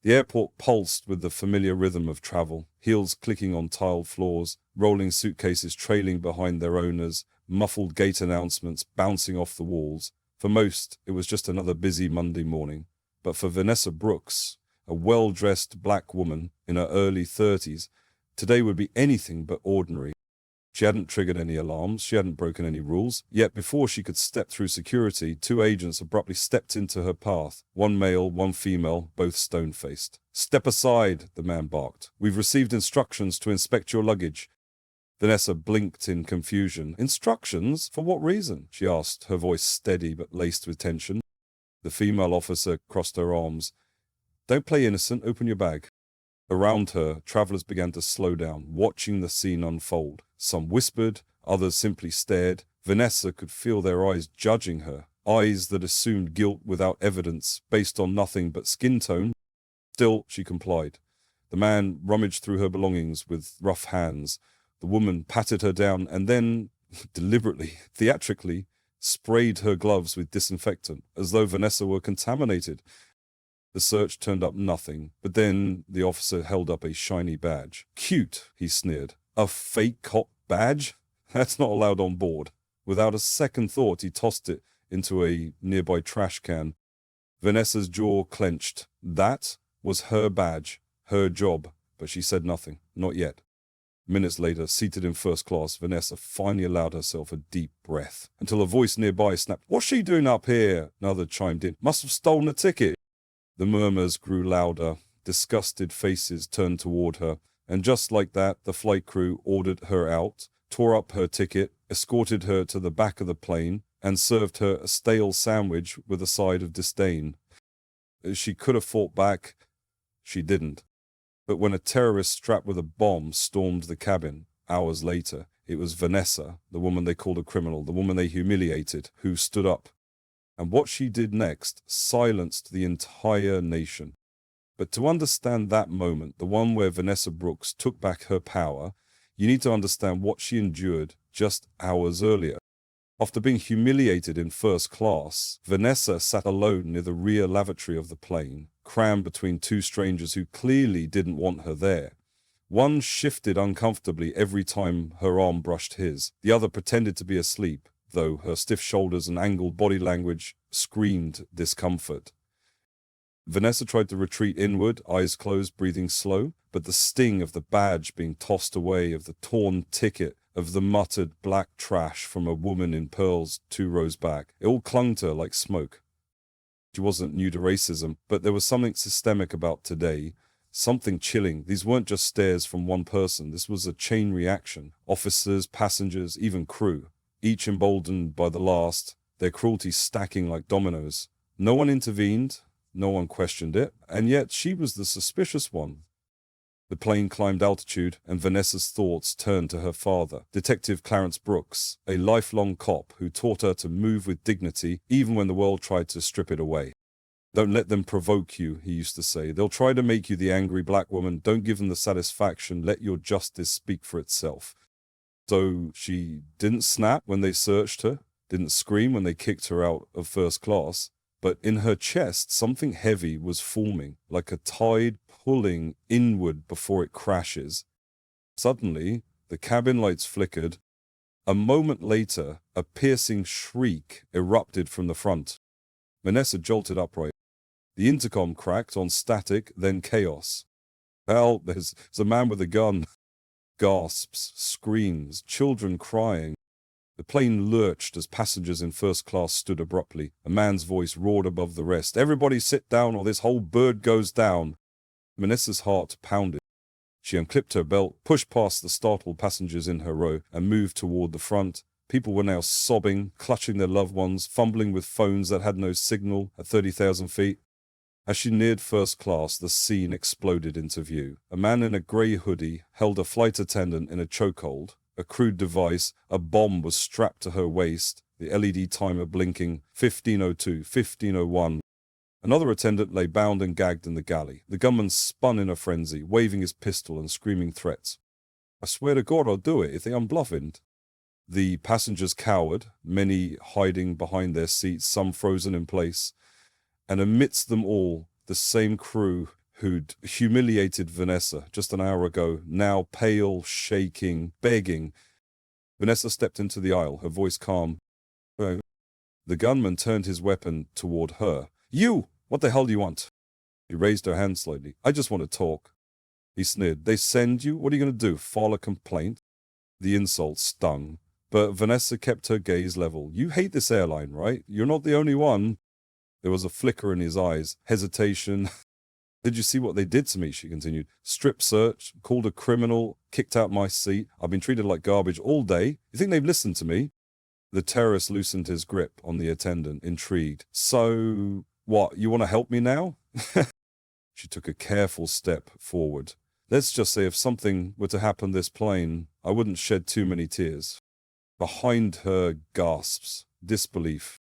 The airport pulsed with the familiar rhythm of travel, heels clicking on tiled floors, rolling suitcases trailing behind their owners, muffled gate announcements bouncing off the walls. For most, it was just another busy Monday morning. But for Vanessa Brooks, a well-dressed black woman in her early 30s, today would be anything but ordinary. She hadn't triggered any alarms, she hadn't broken any rules, yet before she could step through security, two agents abruptly stepped into her path. One male, one female, both stone-faced. "Step aside," the man barked. "We've received instructions to inspect your luggage." Vanessa blinked in confusion. "Instructions? For what reason?" she asked, her voice steady but laced with tension. The female officer crossed her arms. "Don't play innocent, open your bag." Around her, travelers began to slow down, watching the scene unfold. Some whispered, others simply stared. Vanessa could feel their eyes judging her, eyes that assumed guilt without evidence, based on nothing but skin tone. Still, she complied. The man rummaged through her belongings with rough hands. The woman patted her down and then, deliberately, theatrically, sprayed her gloves with disinfectant, as though Vanessa were contaminated. The search turned up nothing, but then the officer held up a shiny badge. "Cute," he sneered. "A fake cop badge? That's not allowed on board." Without a second thought, he tossed it into a nearby trash can. Vanessa's jaw clenched. That was her badge, her job, but she said nothing. Not yet. Minutes later, seated in first class, Vanessa finally allowed herself a deep breath, until a voice nearby snapped, "What's she doing up here?" Another chimed in, "Must have stolen a ticket." The murmurs grew louder. Disgusted faces turned toward her, and just like that, the flight crew ordered her out, tore up her ticket, escorted her to the back of the plane, and served her a stale sandwich with a side of disdain. She could have fought back. She didn't. But when a terrorist strapped with a bomb stormed the cabin, hours later, it was Vanessa, the woman they called a criminal, the woman they humiliated, who stood up. And what she did next silenced the entire nation. But to understand that moment, the one where Vanessa Brooks took back her power, you need to understand what she endured just hours earlier. After being humiliated in first class, Vanessa sat alone near the rear lavatory of the plane, crammed between two strangers who clearly didn't want her there. One shifted uncomfortably every time her arm brushed his. The other pretended to be asleep, though her stiff shoulders and angled body language screamed discomfort. Vanessa tried to retreat inward, eyes closed, breathing slow, but the sting of the badge being tossed away, of the torn ticket, of the muttered black trash from a woman in pearls 2 rows back, it all clung to her like smoke. She wasn't new to racism, but there was something systemic about today, something chilling. These weren't just stares from one person, this was a chain reaction. Officers, passengers, even crew, each emboldened by the last, their cruelty stacking like dominoes. No one intervened, no one questioned it, and yet she was the suspicious one. The plane climbed altitude, and Vanessa's thoughts turned to her father, Detective Clarence Brooks, a lifelong cop who taught her to move with dignity even when the world tried to strip it away. "Don't let them provoke you," he used to say. "They'll try to make you the angry black woman. Don't give them the satisfaction. Let your justice speak for itself." So she didn't snap when they searched her, didn't scream when they kicked her out of first class, but in her chest something heavy was forming, like a tide pulling inward before it crashes. Suddenly, the cabin lights flickered. A moment later, a piercing shriek erupted from the front. Vanessa jolted upright. The intercom cracked on static, then chaos. "Help, there's a man with a gun." Gasps, screams, children crying. The plane lurched as passengers in first class stood abruptly. A man's voice roared above the rest. "Everybody sit down or this whole bird goes down." Vanessa's heart pounded. She unclipped her belt, pushed past the startled passengers in her row, and moved toward the front. People were now sobbing, clutching their loved ones, fumbling with phones that had no signal at 30,000 feet. As she neared first class, the scene exploded into view. A man in a grey hoodie held a flight attendant in a chokehold. A crude device, a bomb, was strapped to her waist, the LED timer blinking, 15:02, 15:01. Another attendant lay bound and gagged in the galley. The gunman spun in a frenzy, waving his pistol and screaming threats. "I swear to God I'll do it. You think I'm bluffing?" The passengers cowered, many hiding behind their seats, some frozen in place. And amidst them all, the same crew who'd humiliated Vanessa just an hour ago, now pale, shaking, begging. Vanessa stepped into the aisle, her voice calm. "Oh." The gunman turned his weapon toward her. "You! What the hell do you want?" She raised her hand slightly. "I just want to talk." He sneered. "They send you? What are you going to do? File a complaint?" The insult stung, but Vanessa kept her gaze level. "You hate this airline, right? You're not the only one." There was a flicker in his eyes, hesitation. "Did you see what they did to me?" she continued. "Strip search, called a criminal, kicked out my seat. I've been treated like garbage all day. You think they've listened to me?" The terrorist loosened his grip on the attendant, intrigued. "So, what, you want to help me now?" She took a careful step forward. "Let's just say if something were to happen this plane, I wouldn't shed too many tears." Behind her gasps, disbelief.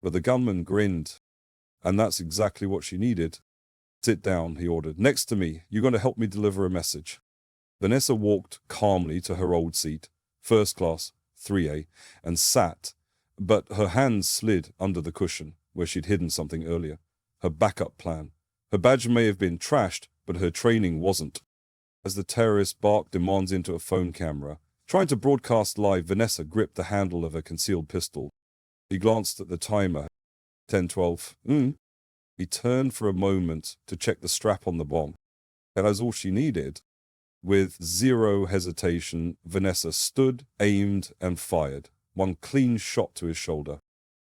But the gunman grinned, and that's exactly what she needed. "Sit down," he ordered. "Next to me. You're going to help me deliver a message." Vanessa walked calmly to her old seat, first class, 3A, and sat, but her hands slid under the cushion, where she'd hidden something earlier. Her backup plan. Her badge may have been trashed, but her training wasn't. As the terrorist barked demands into a phone camera, trying to broadcast live, Vanessa gripped the handle of a concealed pistol. He glanced at the timer. 10:12. He turned for a moment to check the strap on the bomb. That was all she needed. With zero hesitation, Vanessa stood, aimed, and fired. One clean shot to his shoulder.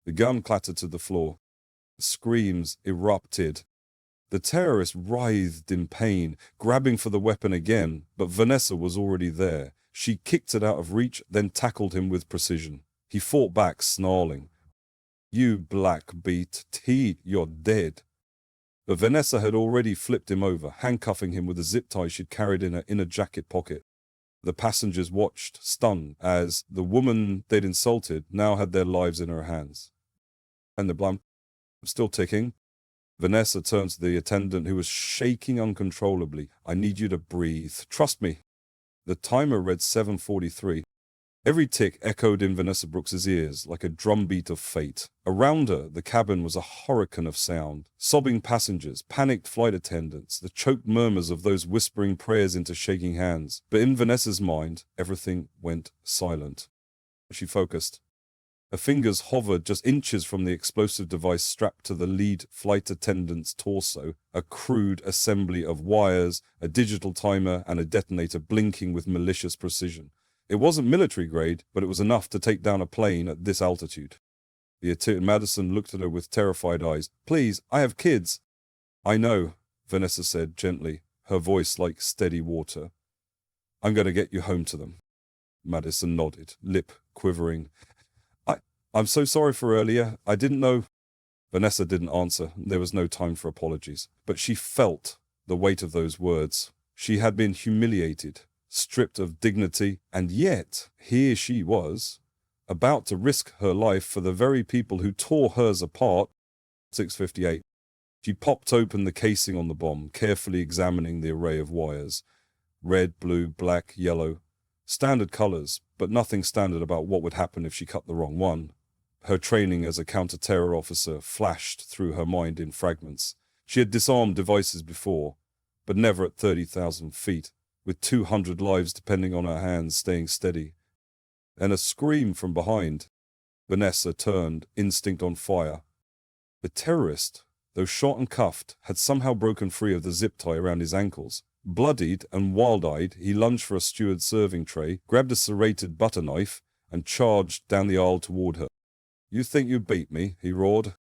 The gun clattered to the floor. Screams erupted. The terrorist writhed in pain, grabbing for the weapon again, but Vanessa was already there. She kicked it out of reach, then tackled him with precision. He fought back, snarling. "You black beat, you're dead." But Vanessa had already flipped him over, handcuffing him with a zip tie she'd carried in her inner jacket pocket. The passengers watched, stunned, as the woman they'd insulted now had their lives in her hands. And the blunt still ticking. Vanessa turned to the attendant, who was shaking uncontrollably. "I need you to breathe. Trust me." The timer read 7:43. Every tick echoed in Vanessa Brooks's ears like a drumbeat of fate. Around her, the cabin was a hurricane of sound. Sobbing passengers, panicked flight attendants, the choked murmurs of those whispering prayers into shaking hands. But in Vanessa's mind, everything went silent. She focused. Her fingers hovered just inches from the explosive device strapped to the lead flight attendant's torso, a crude assembly of wires, a digital timer, and a detonator blinking with malicious precision. It wasn't military grade, but it was enough to take down a plane at this altitude. Madison looked at her with terrified eyes. "Please, I have kids." "I know," Vanessa said gently, her voice like steady water. "I'm going to get you home to them." Madison nodded, lip quivering. I'm so sorry for earlier. I didn't know." Vanessa didn't answer. There was no time for apologies. But she felt the weight of those words. She had been humiliated, stripped of dignity, and yet here she was, about to risk her life for the very people who tore hers apart. 6:58. She popped open the casing on the bomb, carefully examining the array of wires. Red, blue, black, yellow. Standard colors, but nothing standard about what would happen if she cut the wrong one. Her training as a counter-terror officer flashed through her mind in fragments. She had disarmed devices before, but never at 30,000 feet, with 200 lives depending on her hands staying steady. And a scream from behind. Vanessa turned, instinct on fire. The terrorist, though shot and cuffed, had somehow broken free of the zip tie around his ankles. Bloodied and wild-eyed, he lunged for a steward's serving tray, grabbed a serrated butter knife, and charged down the aisle toward her. "You think you beat me?" he roared.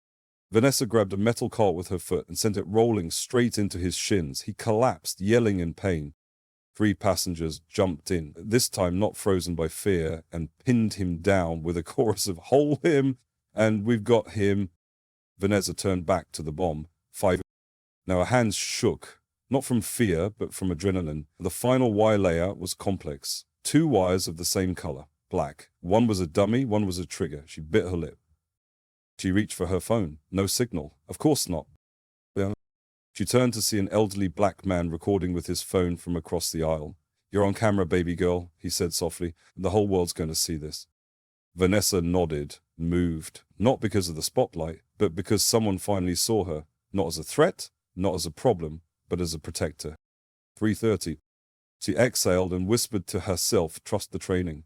Vanessa grabbed a metal cart with her foot and sent it rolling straight into his shins. He collapsed, yelling in pain. 3 passengers jumped in, this time not frozen by fear, and pinned him down with a chorus of "Hold him!" and "We've got him." Vanessa turned back to the bomb. 5. Now her hands shook, not from fear, but from adrenaline. The final wire layout was complex. 2 wires of the same color. Black. One was a dummy, one was a trigger. She bit her lip. She reached for her phone. No signal. Of course not. She turned to see an elderly black man recording with his phone from across the aisle. "You're on camera, baby girl," he said softly. "The whole world's going to see this." Vanessa nodded, moved, not because of the spotlight, but because someone finally saw her, not as a threat, not as a problem, but as a protector. 3:30. She exhaled and whispered to herself, trust the training.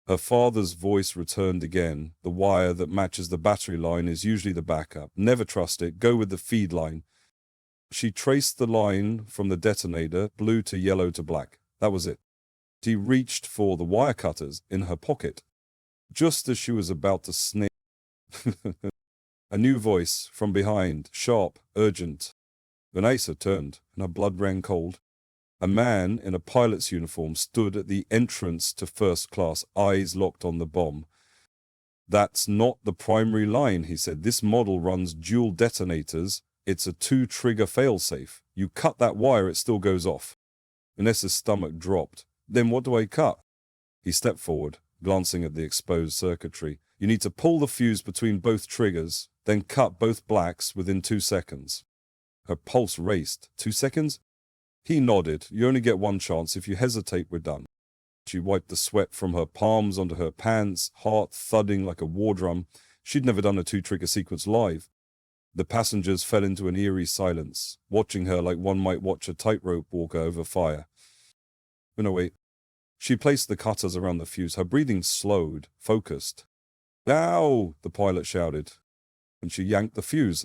Her father's voice returned again. The wire that matches the battery line is usually the backup. Never trust it. Go with the feed line. She traced the line from the detonator, blue to yellow to black. That was it. She reached for the wire cutters in her pocket. Just as she was about to snap, a new voice from behind, sharp, urgent. Vanessa turned, and her blood ran cold. A man in a pilot's uniform stood at the entrance to first class, eyes locked on the bomb. That's not the primary line, he said. This model runs dual detonators. It's a 2-trigger failsafe. You cut that wire, it still goes off. Vanessa's stomach dropped. Then what do I cut? He stepped forward, glancing at the exposed circuitry. You need to pull the fuse between both triggers, then cut both blacks within 2 seconds. Her pulse raced. 2 seconds? He nodded. You only get one chance. If you hesitate, we're done. She wiped the sweat from her palms onto her pants, heart thudding like a war drum. She'd never done a 2-trigger sequence live. The passengers fell into an eerie silence, watching her like one might watch a tightrope walker over fire. No, wait. She placed the cutters around the fuse. Her breathing slowed, focused. Ow! The pilot shouted, and she yanked the fuse.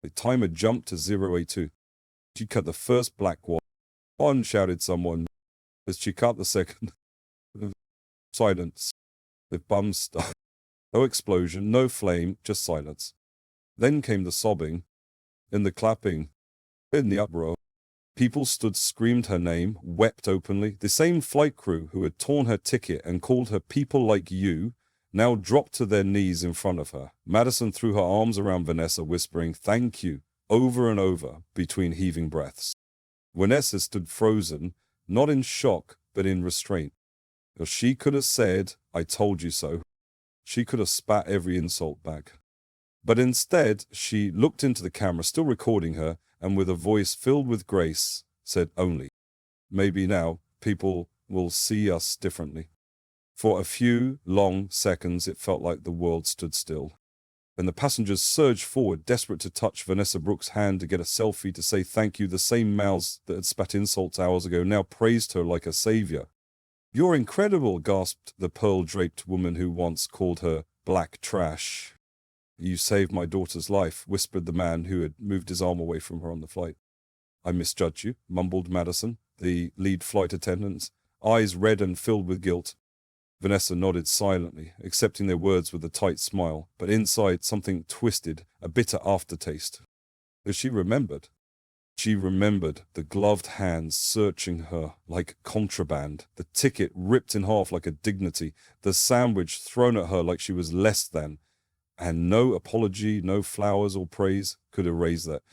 The timer jumped to 0A2. She cut the first black wire. On, shouted someone, as she cut the second. Silence. The bum stuck. No explosion, no flame, just silence. Then came the sobbing, and the clapping, in the uproar. People stood, screamed her name, wept openly. The same flight crew who had torn her ticket and called her people like you now dropped to their knees in front of her. Madison threw her arms around Vanessa, whispering, thank you, over and over, between heaving breaths. Vanessa stood frozen, not in shock, but in restraint. If she could have said, I told you so. She could have spat every insult back. But instead, she looked into the camera, still recording her, and with a voice filled with grace, said only, maybe now people will see us differently. For a few long seconds, it felt like the world stood still. And the passengers surged forward, desperate to touch Vanessa Brooks' hand to get a selfie to say thank you. The same mouths that had spat insults hours ago now praised her like a savior. You're incredible, gasped the pearl-draped woman who once called her black trash. You saved my daughter's life, whispered the man who had moved his arm away from her on the flight. I misjudged you, mumbled Madison, the lead flight attendant, eyes red and filled with guilt. Vanessa nodded silently, accepting their words with a tight smile, but inside something twisted, a bitter aftertaste. As she remembered the gloved hands searching her like contraband, the ticket ripped in half like a dignity, the sandwich thrown at her like she was less than, and no apology, no flowers or praise could erase that.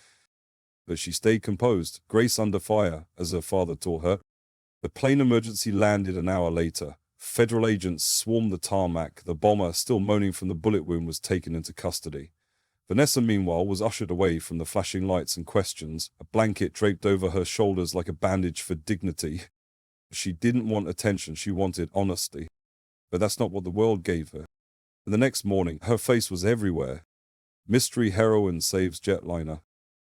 But she stayed composed, grace under fire, as her father taught her. The plane emergency landed an hour later. Federal agents swarmed the tarmac. The bomber, still moaning from the bullet wound, was taken into custody. Vanessa, meanwhile, was ushered away from the flashing lights and questions, a blanket draped over her shoulders like a bandage for dignity. She didn't want attention, she wanted honesty. But that's not what the world gave her. And the next morning, her face was everywhere. Mystery heroine saves jetliner.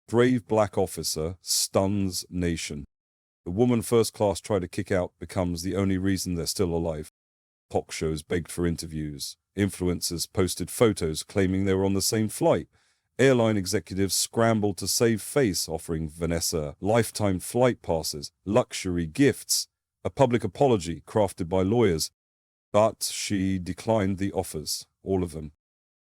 Brave black officer stuns nation. The woman first class tried to kick out becomes the only reason they're still alive. Talk shows begged for interviews. Influencers posted photos claiming they were on the same flight. Airline executives scrambled to save face, offering Vanessa lifetime flight passes, luxury gifts, a public apology crafted by lawyers. But she declined the offers, all of them.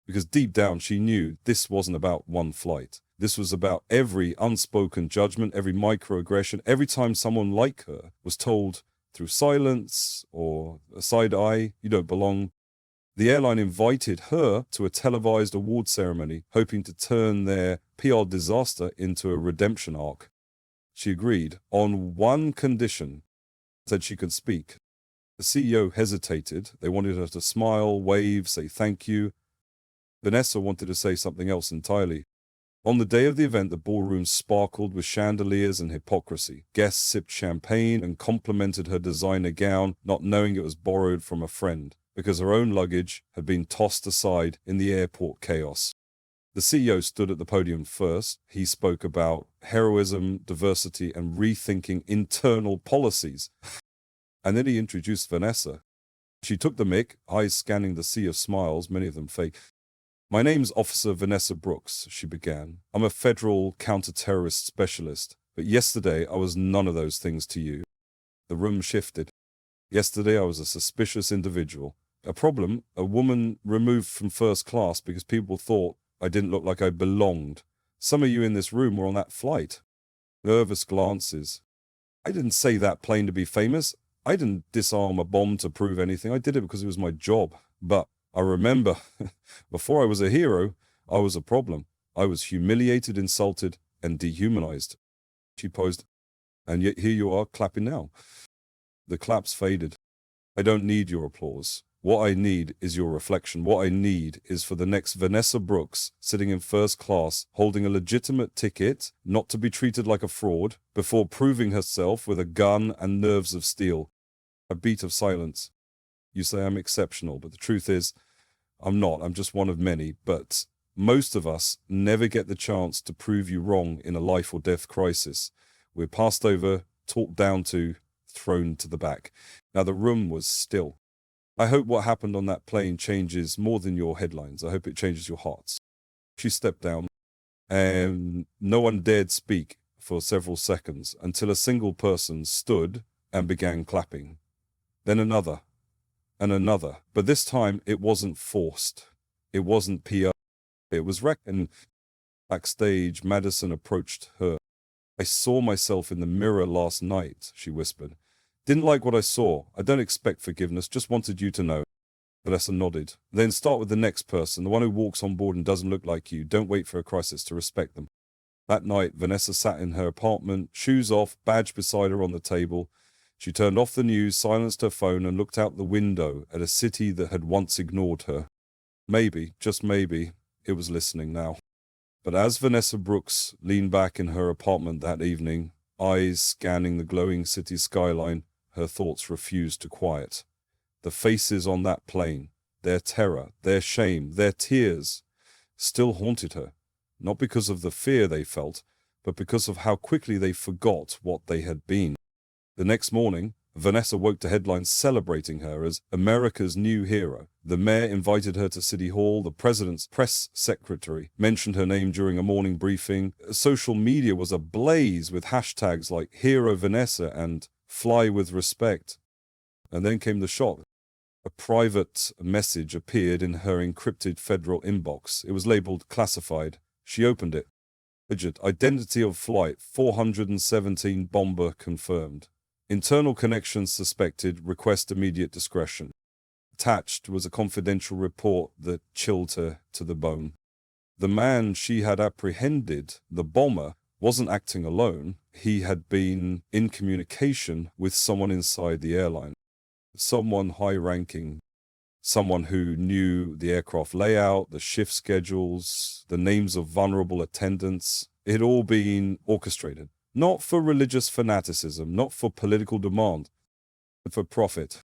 Because deep down she knew this wasn't about one flight. This was about every unspoken judgment, every microaggression, every time someone like her was told through silence or a side eye, you don't belong. The airline invited her to a televised award ceremony, hoping to turn their PR disaster into a redemption arc. She agreed on one condition, said she could speak. The CEO hesitated. They wanted her to smile, wave, say thank you. Vanessa wanted to say something else entirely. On the day of the event, the ballroom sparkled with chandeliers and hypocrisy. Guests sipped champagne and complimented her designer gown, not knowing it was borrowed from a friend, because her own luggage had been tossed aside in the airport chaos. The CEO stood at the podium first. He spoke about heroism, diversity, and rethinking internal policies. And then he introduced Vanessa. She took the mic, eyes scanning the sea of smiles, many of them fake. "My name's Officer Vanessa Brooks," she began. "I'm a federal counter-terrorist specialist, but yesterday I was none of those things to you." The room shifted. "Yesterday I was a suspicious individual. A problem, a woman removed from first class because people thought I didn't look like I belonged. Some of you in this room were on that flight." Nervous glances. "I didn't say that plane to be famous. I didn't disarm a bomb to prove anything. I did it because it was my job. But I remember, before I was a hero, I was a problem. I was humiliated, insulted, and dehumanized." She posed. "And yet here you are, clapping now." The claps faded. "I don't need your applause. What I need is your reflection. What I need is for the next Vanessa Brooks sitting in first class, holding a legitimate ticket, not to be treated like a fraud, before proving herself with a gun and nerves of steel." A beat of silence. "You say I'm exceptional, but the truth is, I'm not. I'm just one of many. But most of us never get the chance to prove you wrong in a life or death crisis. We're passed over, talked down to, thrown to the back." Now the room was still. "I hope what happened on that plane changes more than your headlines. I hope it changes your hearts." She stepped down, and no one dared speak for several seconds until a single person stood and began clapping. Then another, and another. But this time it wasn't forced. It wasn't PR. It was and backstage, Madison approached her. "I saw myself in the mirror last night," she whispered. "Didn't like what I saw. I don't expect forgiveness, just wanted you to know." Vanessa nodded. "Then start with the next person, the one who walks on board and doesn't look like you. Don't wait for a crisis to respect them." That night, Vanessa sat in her apartment, shoes off, badge beside her on the table. She turned off the news, silenced her phone, and looked out the window at a city that had once ignored her. Maybe, just maybe, it was listening now. But as Vanessa Brooks leaned back in her apartment that evening, eyes scanning the glowing city skyline, her thoughts refused to quiet. The faces on that plane, their terror, their shame, their tears, still haunted her, not because of the fear they felt, but because of how quickly they forgot what they had been. The next morning, Vanessa woke to headlines celebrating her as America's new hero. The mayor invited her to City Hall. The president's press secretary mentioned her name during a morning briefing. Social media was ablaze with hashtags like Hero Vanessa and Fly with Respect. And then came the shock. A private message appeared in her encrypted federal inbox. It was labeled classified. She opened it. Identity of flight 417 bomber confirmed. Internal connections suspected, request immediate discretion. Attached was a confidential report that chilled her to the bone. The man she had apprehended, the bomber, wasn't acting alone. He had been in communication with someone inside the airline. Someone high-ranking. Someone who knew the aircraft layout, the shift schedules, the names of vulnerable attendants. It had all been orchestrated. Not for religious fanaticism, not for political demand, but for profit.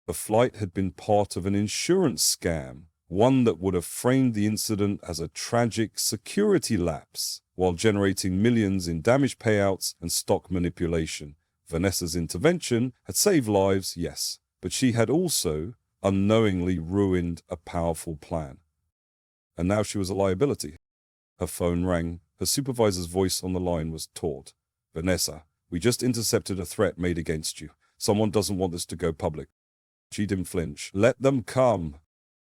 The flight had been part of an insurance scam, one that would have framed the incident as a tragic security lapse, while generating millions in damage payouts and stock manipulation. Vanessa's intervention had saved lives, yes, but she had also unknowingly ruined a powerful plan. And now she was a liability. Her phone rang. Her supervisor's voice on the line was taut. "Vanessa, we just intercepted a threat made against you. Someone doesn't want this to go public." She didn't flinch. "Let them come."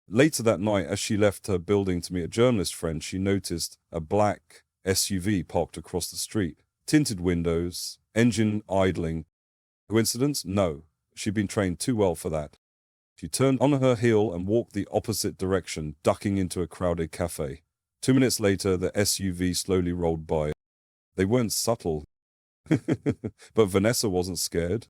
Later that night, as she left her building to meet a journalist friend, she noticed a black SUV parked across the street. Tinted windows, engine idling. Coincidence? No. She'd been trained too well for that. She turned on her heel and walked the opposite direction, ducking into a crowded cafe. 2 minutes later, the SUV slowly rolled by. They weren't subtle. But Vanessa wasn't scared.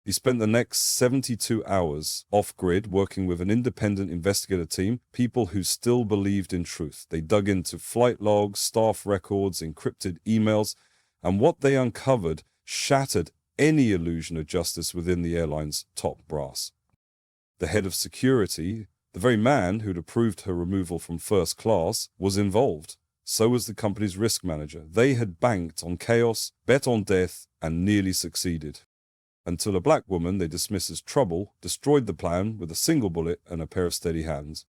He spent the next 72 hours off-grid working with an independent investigator team, people who still believed in truth. They dug into flight logs, staff records, encrypted emails, and what they uncovered shattered any illusion of justice within the airline's top brass. The head of security, The very man who'd approved her removal from first class was involved. So was the company's risk manager. They had banked on chaos, bet on death, and nearly succeeded. Until a black woman they dismiss as trouble destroyed the plan with a single bullet and a pair of steady hands.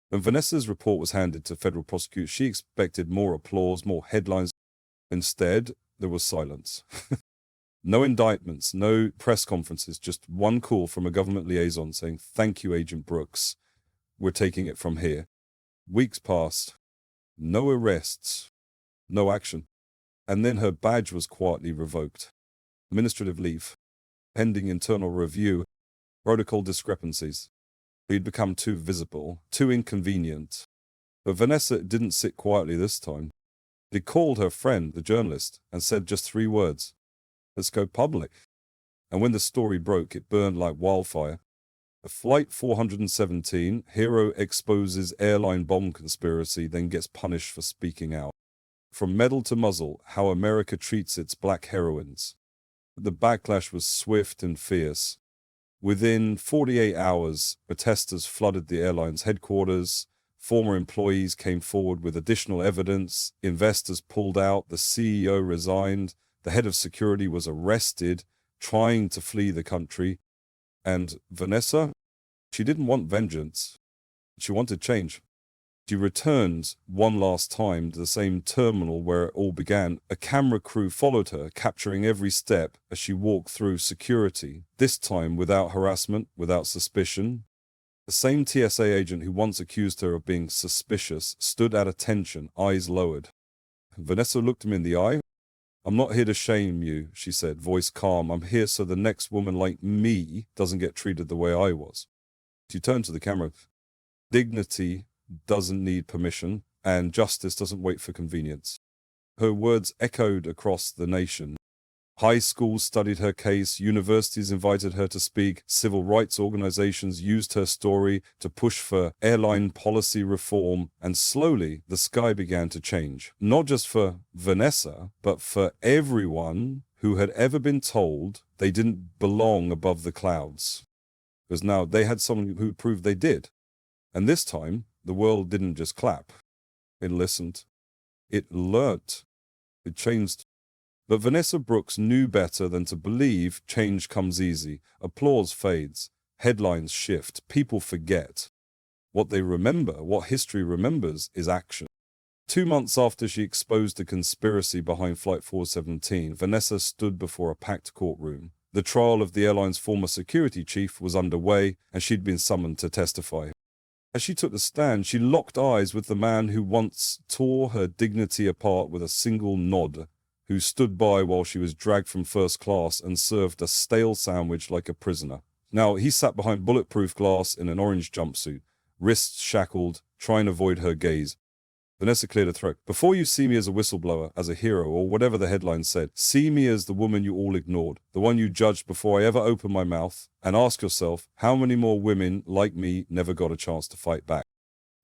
When Vanessa's report was handed to federal prosecutors, she expected more applause, more headlines. Instead, there was silence. No indictments, no press conferences, just one call from a government liaison saying, "Thank you, Agent Brooks. We're taking it from here." Weeks passed. No arrests. No action. And then her badge was quietly revoked. Administrative leave. Pending internal review. Protocol discrepancies. He'd become too visible, too inconvenient. But Vanessa didn't sit quietly this time. They called her friend, the journalist, and said just 3 words. "Let's go public." And when the story broke, it burned like wildfire. A Flight 417 hero exposes airline bomb conspiracy, then gets punished for speaking out. From medal to muzzle, how America treats its black heroines. The backlash was swift and fierce. Within 48 hours, protesters flooded the airline's headquarters. Former employees came forward with additional evidence. Investors pulled out. The CEO resigned. The head of security was arrested, trying to flee the country. And Vanessa, she didn't want vengeance. She wanted change. She returned one last time to the same terminal where it all began. A camera crew followed her, capturing every step as she walked through security, this time without harassment, without suspicion. The same TSA agent who once accused her of being suspicious stood at attention, eyes lowered. Vanessa looked him in the eye. "I'm not here to shame you," she said, voice calm. "I'm here so the next woman like me doesn't get treated the way I was." She turned to the camera. Dignity doesn't need permission, and justice doesn't wait for convenience. Her words echoed across the nation. High schools studied her case, universities invited her to speak, civil rights organizations used her story to push for airline policy reform, and slowly the sky began to change. Not just for Vanessa, but for everyone who had ever been told they didn't belong above the clouds. Because now they had someone who proved they did. And this time, the world didn't just clap. It listened. It learnt. It changed. But Vanessa Brooks knew better than to believe change comes easy. Applause fades. Headlines shift. People forget. What they remember, what history remembers, is action. 2 months after she exposed the conspiracy behind Flight 417, Vanessa stood before a packed courtroom. The trial of the airline's former security chief was underway, and she'd been summoned to testify. As she took the stand, she locked eyes with the man who once tore her dignity apart with a single nod, who stood by while she was dragged from first class and served a stale sandwich like a prisoner. Now, he sat behind bulletproof glass in an orange jumpsuit, wrists shackled, trying to avoid her gaze. Vanessa cleared her throat. "Before you see me as a whistleblower, as a hero, or whatever the headline said, see me as the woman you all ignored, the one you judged before I ever opened my mouth, and ask yourself, how many more women like me never got a chance to fight back?"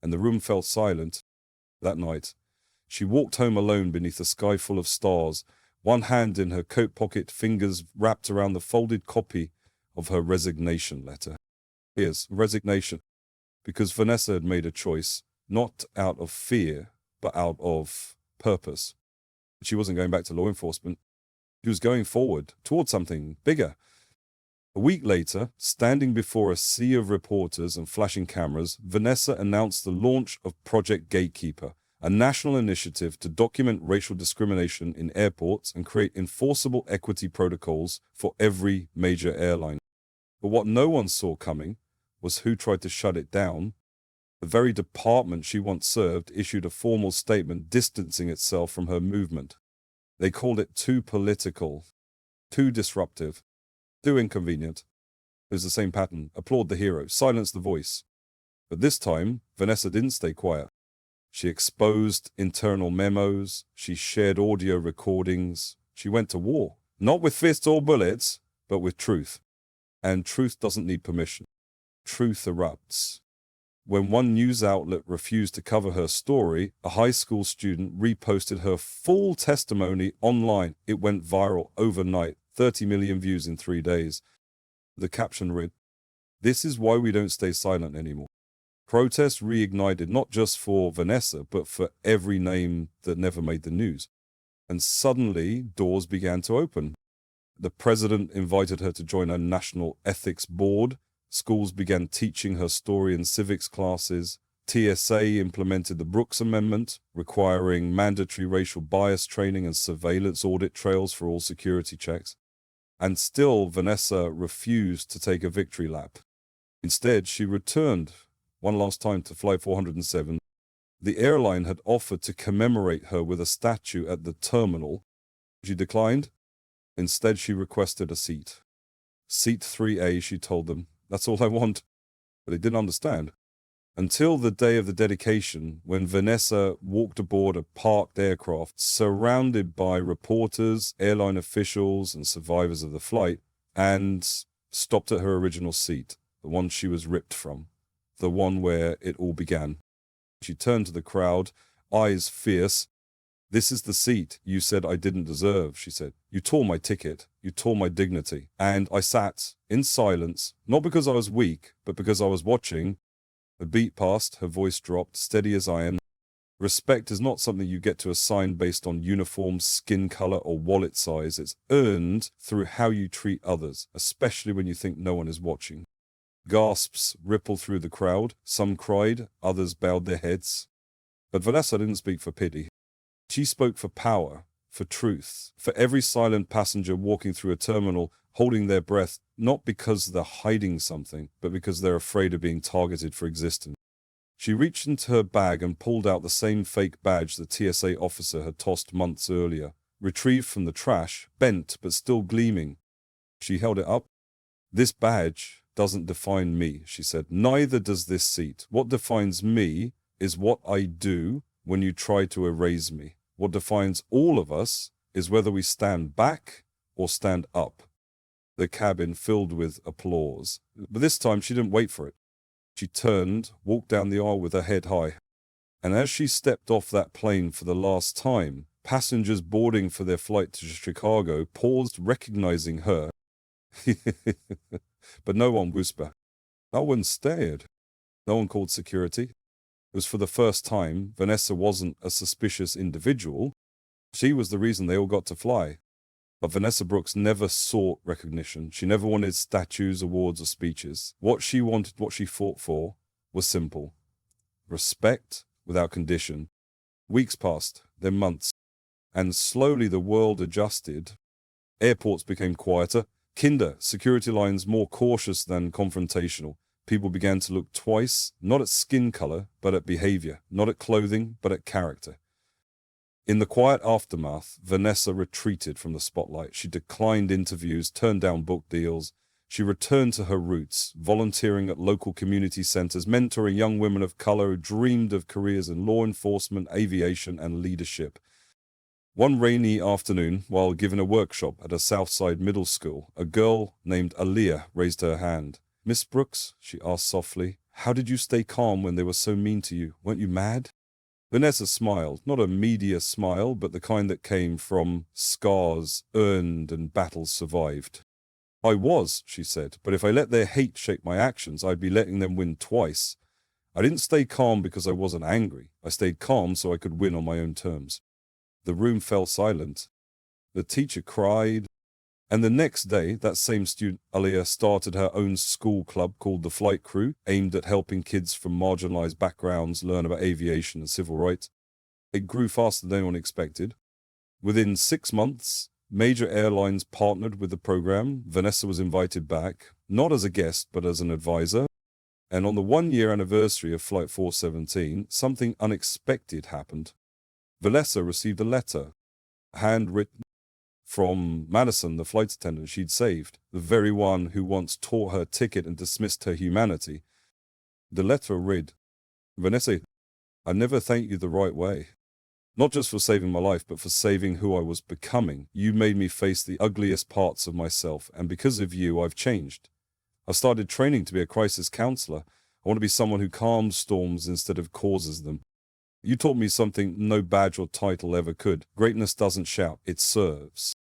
And the room fell silent. That night, she walked home alone beneath a sky full of stars, one hand in her coat pocket, fingers wrapped around the folded copy of her resignation letter. Here's resignation, because Vanessa had made a choice, not out of fear, but out of purpose. She wasn't going back to law enforcement. She was going forward towards something bigger. A week later, standing before a sea of reporters and flashing cameras, Vanessa announced the launch of Project Gatekeeper, a national initiative to document racial discrimination in airports and create enforceable equity protocols for every major airline. But what no one saw coming was who tried to shut it down. The very department she once served issued a formal statement distancing itself from her movement. They called it too political, too disruptive, too inconvenient. It was the same pattern. Applaud the hero, silence the voice. But this time, Vanessa didn't stay quiet. She exposed internal memos. She shared audio recordings. She went to war, not with fists or bullets, but with truth. And truth doesn't need permission. Truth erupts. When one news outlet refused to cover her story, a high school student reposted her full testimony online. It went viral overnight, 30 million views in 3 days. The caption read, "This is why we don't stay silent anymore. Protests reignited not just for Vanessa, but for every name that never made the news. And suddenly, doors began to open. The president invited her to join a national ethics board. Schools began teaching her story in civics classes. TSA implemented the Brooks Amendment, requiring mandatory racial bias training and surveillance audit trails for all security checks. And still, Vanessa refused to take a victory lap. Instead, she returned one last time to Flight 407. The airline had offered to commemorate her with a statue at the terminal. She declined. Instead, she requested a seat. Seat 3A, she told them. That's all I want. But they didn't understand. Until the day of the dedication, when Vanessa walked aboard a parked aircraft, surrounded by reporters, airline officials, and survivors of the flight, and stopped at her original seat, the one she was ripped from, the one where it all began. She turned to the crowd, eyes fierce. "This is the seat you said I didn't deserve," she said. "You tore my ticket. You tore my dignity. And I sat in silence, not because I was weak, but because I was watching." A beat passed, her voice dropped, steady as iron. Respect is not something you get to assign based on uniform, skin color, or wallet size. It's earned through how you treat others, especially when you think no one is watching. Gasps rippled through the crowd. Some cried, others bowed their heads. But Vanessa didn't speak for pity. She spoke for power, for truth, for every silent passenger walking through a terminal, holding their breath, not because they're hiding something, but because they're afraid of being targeted for existence. She reached into her bag and pulled out the same fake badge the TSA officer had tossed months earlier, retrieved from the trash, bent but still gleaming. She held it up. "This badge doesn't define me," she said. "Neither does this seat. What defines me is what I do when you try to erase me. What defines all of us is whether we stand back or stand up." The cabin filled with applause. But this time she didn't wait for it. She turned, walked down the aisle with her head high. And as she stepped off that plane for the last time, passengers boarding for their flight to Chicago paused, recognizing her. But no one whispered. No one stared. No one called security. It was for the first time Vanessa wasn't a suspicious individual. She was the reason they all got to fly. But Vanessa Brooks never sought recognition. She never wanted statues, awards, or speeches. What she wanted, what she fought for, was simple. Respect without condition. Weeks passed, then months. And slowly the world adjusted. Airports became quieter. Kinder, security lines more cautious than confrontational. People began to look twice, not at skin color, but at behavior. Not at clothing, but at character. In the quiet aftermath, Vanessa retreated from the spotlight. She declined interviews, turned down book deals. She returned to her roots, volunteering at local community centers, mentoring young women of color who dreamed of careers in law enforcement, aviation, and leadership. One rainy afternoon, while giving a workshop at a Southside middle school, a girl named Aaliyah raised her hand. "Miss Brooks," she asked softly, "how did you stay calm when they were so mean to you? Weren't you mad?" Vanessa smiled, not a media smile, but the kind that came from scars earned and battles survived. "I was," she said, "but if I let their hate shape my actions, I'd be letting them win twice. I didn't stay calm because I wasn't angry. I stayed calm so I could win on my own terms." The room fell silent. The teacher cried. And the next day, that same student, Aaliyah, started her own school club called the Flight Crew, aimed at helping kids from marginalized backgrounds learn about aviation and civil rights. It grew faster than anyone expected. Within 6 months, major airlines partnered with the program. Vanessa was invited back, not as a guest, but as an advisor. And on the 1-year anniversary of Flight 417, something unexpected happened. Vanessa received a letter, handwritten, from Madison, the flight attendant she'd saved, the very one who once tore her ticket and dismissed her humanity. The letter read, "Vanessa, I never thanked you the right way. Not just for saving my life, but for saving who I was becoming. You made me face the ugliest parts of myself, and because of you, I've changed. I've started training to be a crisis counselor. I want to be someone who calms storms instead of causes them. You taught me something no badge or title ever could. Greatness doesn't shout, it serves.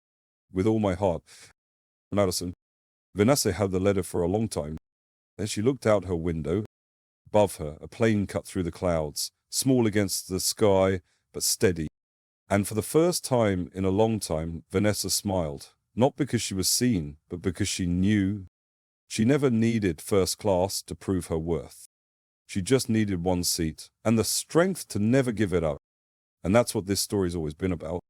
With all my heart." Madison. Vanessa had the letter for a long time. Then she looked out her window. Above her, a plane cut through the clouds, small against the sky, but steady. And for the first time in a long time, Vanessa smiled, not because she was seen, but because she knew she never needed first class to prove her worth. She just needed one seat, and the strength to never give it up. And that's what this story's always been about.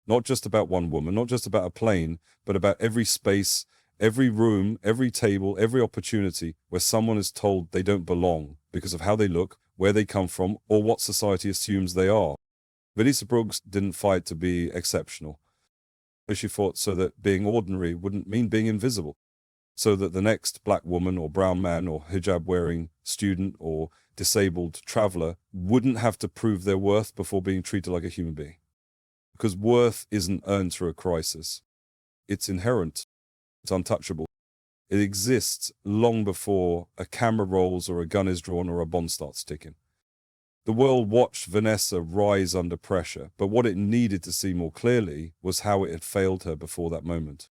Not just about one woman, not just about a plane, but about every space, every room, every table, every opportunity where someone is told they don't belong because of how they look, where they come from, or what society assumes they are. Vanessa Brooks didn't fight to be exceptional. She fought so that being ordinary wouldn't mean being invisible, so that the next black woman or brown man or hijab-wearing student or disabled traveler wouldn't have to prove their worth before being treated like a human being. Because worth isn't earned through a crisis. It's inherent. It's untouchable. It exists long before a camera rolls or a gun is drawn or a bomb starts ticking. The world watched Vanessa rise under pressure, but what it needed to see more clearly was how it had failed her before that moment.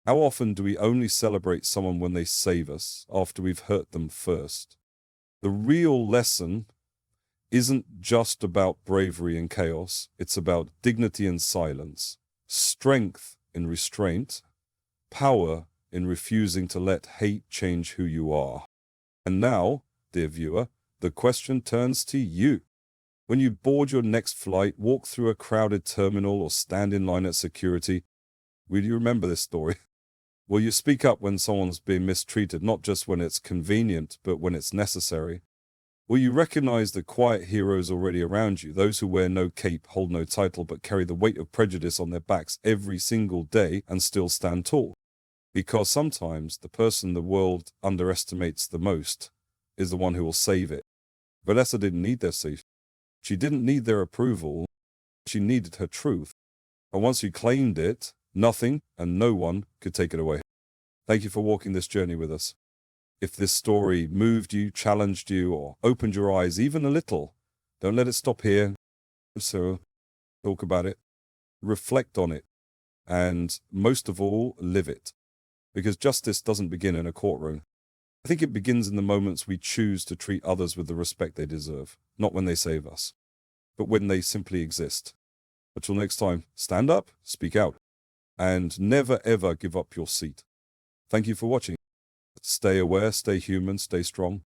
How often do we only celebrate someone when they save us after we've hurt them first? The real lesson isn't just about bravery and chaos. It's about dignity and silence, strength in restraint, power in refusing to let hate change who you are. And now, dear viewer, the question turns to you. When you board your next flight, walk through a crowded terminal, or stand in line at security, will you remember this story? Will you speak up when someone's being mistreated, not just when it's convenient, but when it's necessary? Will you recognize the quiet heroes already around you, those who wear no cape, hold no title, but carry the weight of prejudice on their backs every single day and still stand tall? Because sometimes the person the world underestimates the most is the one who will save it. Vanessa didn't need their safety. She didn't need their approval. She needed her truth. And once you claimed it, nothing and no one could take it away. Thank you for walking this journey with us. If this story moved you, challenged you, or opened your eyes even a little, don't let it stop here. So talk about it, reflect on it, and most of all, live it. Because justice doesn't begin in a courtroom. I think it begins in the moments we choose to treat others with the respect they deserve, not when they save us, but when they simply exist. Until next time, stand up, speak out, and never ever give up your seat. Thank you for watching. Stay aware, stay human, stay strong.